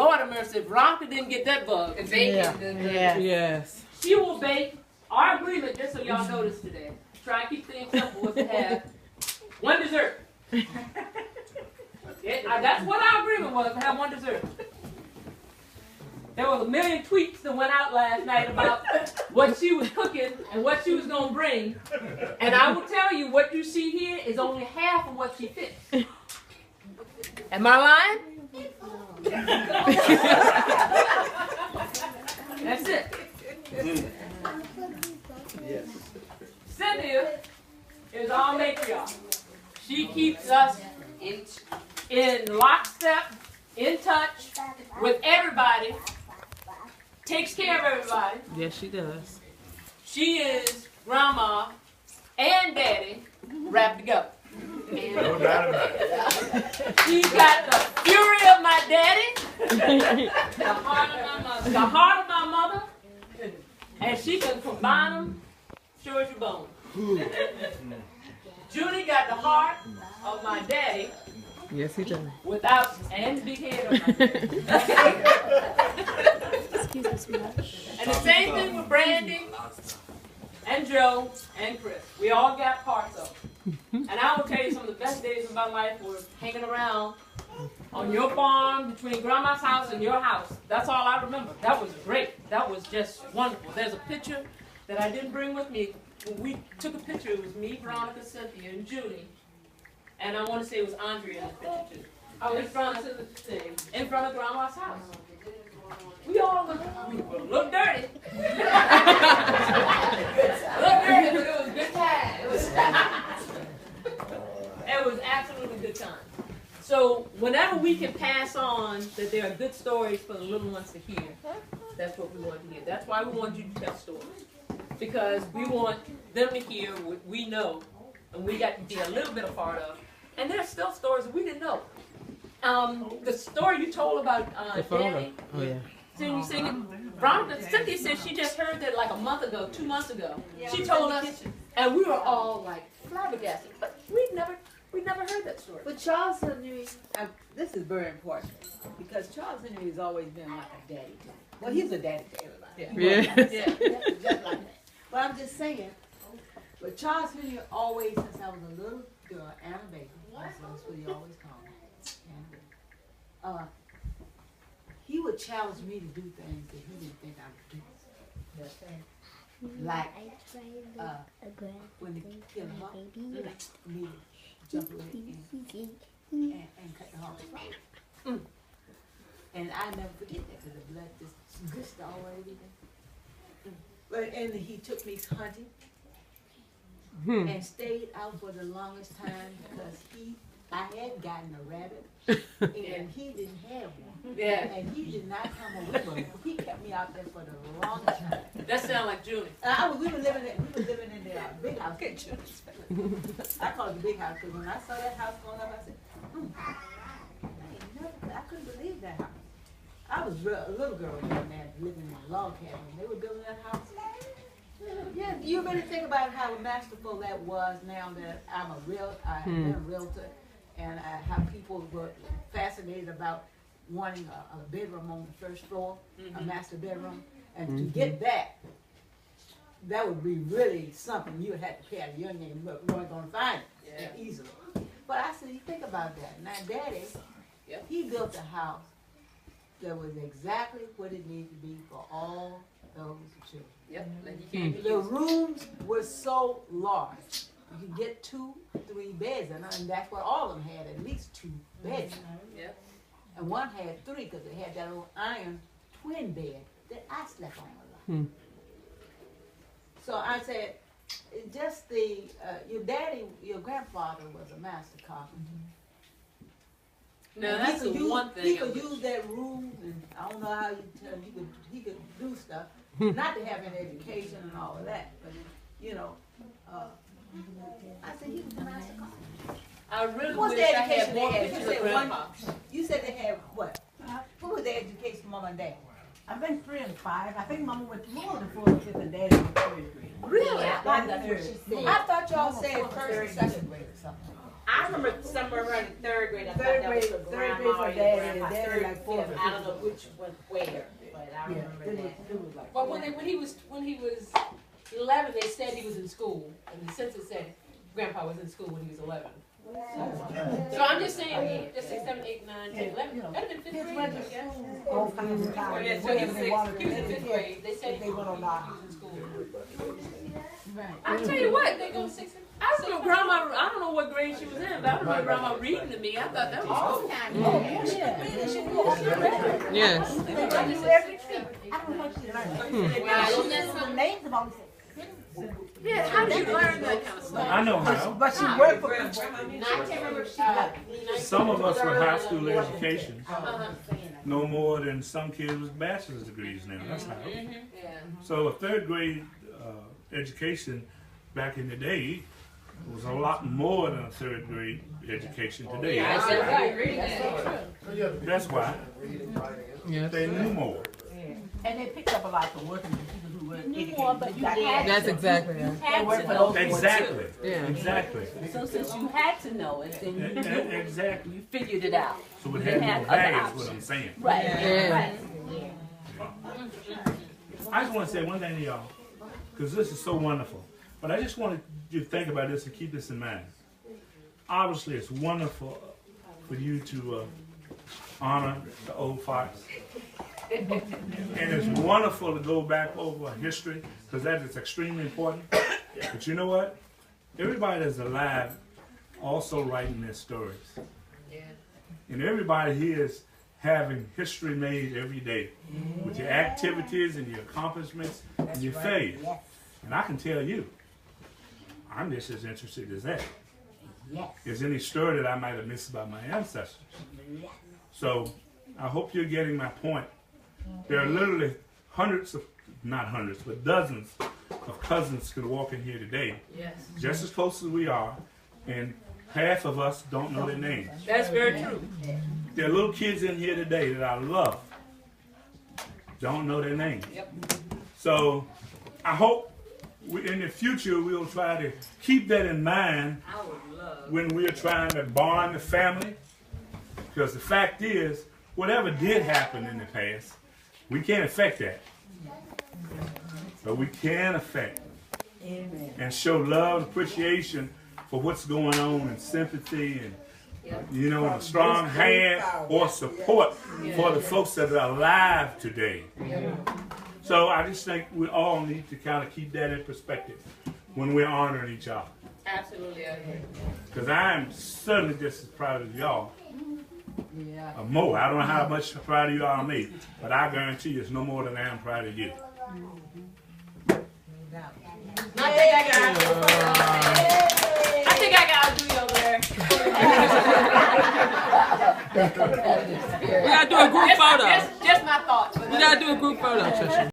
Lord have mercy, Veronica didn't get that bug. And bacon. Yeah. Yes. She will bake. Our agreement, just so y'all notice today, try and keep things simple, was to have one dessert. That's what our agreement was, to have one dessert. There was a million tweets that went out last night about what she was cooking and what she was going to bring. And I will tell you, what you see here is only half of what she fixed. Am I lying? That's it. Yes. Cynthia is our matriarch. She keeps us in lockstep, in touch with everybody, takes care of everybody. Yes, she does. She is grandma and daddy wrapped together. No doubt about it. She's got the fury of my daddy, the heart of my mother, and she can combine them, sure as your bone. Judy got the heart of my daddy. Yes, he does. Without, and the big head of my daddy. Excuse me so much. And the same thing with Brandy and Joe and Chris. We all got parts of them. And I will tell you, some of the best days of my life were hanging around on your farm, between Grandma's house and your house. That's all I remember. That was great. That was just wonderful. There's a picture that I didn't bring with me. When we took a picture, it was me, Veronica, Cynthia, and Judy. And I want to say it was Andrea in the picture too. In front of Grandma's house. We all look dirty. Look dirty, but it was a good time. It was absolutely a good time. So whenever we can pass on that there are good stories for the little ones to hear, that's what we want to hear. That's why we want you to tell stories. Because we want them to hear what we know and we got to be a little bit a part of. And there's still stories that we didn't know. The story you told about Danny. Oh, yeah. Cynthia said she just heard that like a month ago, 2 months ago. She told us, and we were all like flabbergasted. But we'd never heard that story. But Charles Henry, this is very important because Charles Henry has always been like a daddy to me. Well, he's a daddy to everybody. Yeah. Yeah, just like that. But I'm just saying, but Charles Henry always, since I was a little girl and a baby, that's what he always called me. He would challenge me to do things that he didn't think I would do. Like when they kill him up, me to jump away and cut the heart off. And I never forget that because the blood just gushed all over everything. But and he took me hunting and stayed out for the longest time because I had gotten a rabbit and he didn't have one. Yeah. And he did not come away from it. He kept me out there for the longest time. That sounds like Julie. We were living in the big house. I call it the big house because when I saw that house going up, I said, I couldn't believe that house. I was a little girl down there living in a log cabin. They were building that house. Yeah, you really think about how masterful that was now that I'm a realtor, and how people were fascinated about wanting a bedroom on the first floor, a master bedroom, and to get that would be really something you would have to pay a young name. You weren't going to find it easily. But I said, you think about that. Now, Daddy, he built a house that was exactly what it needed to be for all those children. The rooms were so large. You could get 2, 3 beds, and that's what all of them had, at least 2 beds. And one had 3 because it had that old iron twin bed that I slept on a lot. So I said, just your grandfather was a master carpenter. No, that's the one thing. He could use that room, and I don't know how he could do stuff. Not to have an education and all of that, but I said he was a master carpenter. I really What's wish the I had education more they had? pictures of Grandpa. You said they had what? What was the education, Mama and Dad? I think 3 and 5. I think Mama went more than 4 and 5 and Daddy went 3rd grade. Really? That's what she said. I thought y'all said 1st and 2nd grade or something. I I remember somewhere around the third grade. I Third thought that was grade- for third grandma grade for or daddy, grandpa. and daddy Third, like fourth fifth, or I don't know which one where, but I remember that. It was like. Well, when he was 11, they said he was in school, and the census said Grandpa was in school when he was 11. So I'm just saying, just 6, 7, 8, 9, 10, 11. That'd have been fifth Kids grade, went I to guess. school all kinds of Oh, times, yeah, so whatever they wanted he was in to fifth do. grade. They said They went on that. he was in school. Right. I tell you what, they go 6. I remember Grandma. I don't know what grade she was in, but I remember Grandma reading to me. I thought that was cool. Yes. They do everything. I don't know what she learned. Wow. She knows the names of all these things. Yeah, how did you learn that kind of stuff? I know how. But she worked for No, I can't remember if she got. Some of us with high school education, Uh-huh. no more than some kids with bachelor's degrees now. That's how. Yeah. So a third grade education back in the day was a lot more than a third grade education today. I agree with that. That's why Yes. they knew more. And they picked up a lot from working with people who were educated. but you had That's exactly it. They worked for those. Exactly. Yeah. Exactly. So since you had to know it, then Exactly. you figured it out. So it You had had no other value, is options. what I'm saying. Right. Yeah. I just want to say one thing to y'all, because this is so wonderful. But I just want you to think about this and keep this in mind. Obviously, it's wonderful for you to honor the old folks. And it's wonderful to go back over history, because that is extremely important. But you know what? Everybody that's alive also writing their stories. And everybody here is having history made every day with your activities and your accomplishments and your failures. And I can tell you, I'm just as interested as that. Is any story that I might have missed about my ancestors. So I hope you're getting my point. There are literally hundreds of, not hundreds, but dozens of cousins can walk in here today, just as close as we are, and half of us don't know their names. That's very true. There are little kids in here today that I love, don't know their names. So I hope in the future we'll try to keep that in mind I would love. when we're trying to bond the family, because the fact is, whatever did happen in the past, we can't affect that. But we can affect and show love and appreciation for what's going on and sympathy and, you know, a strong hand or support for the folks that are alive today. So I just think we all need to kind of keep that in perspective when we're honoring each other. Absolutely, I agree. Because I'm certainly just as proud of y'all. Or more. I don't know how much proud of you are of me, but I guarantee you it's no more than I am proud of you. I think I got to do you over there. We gotta do a group photo. Just my thoughts. We gotta do a group photo, Trisha.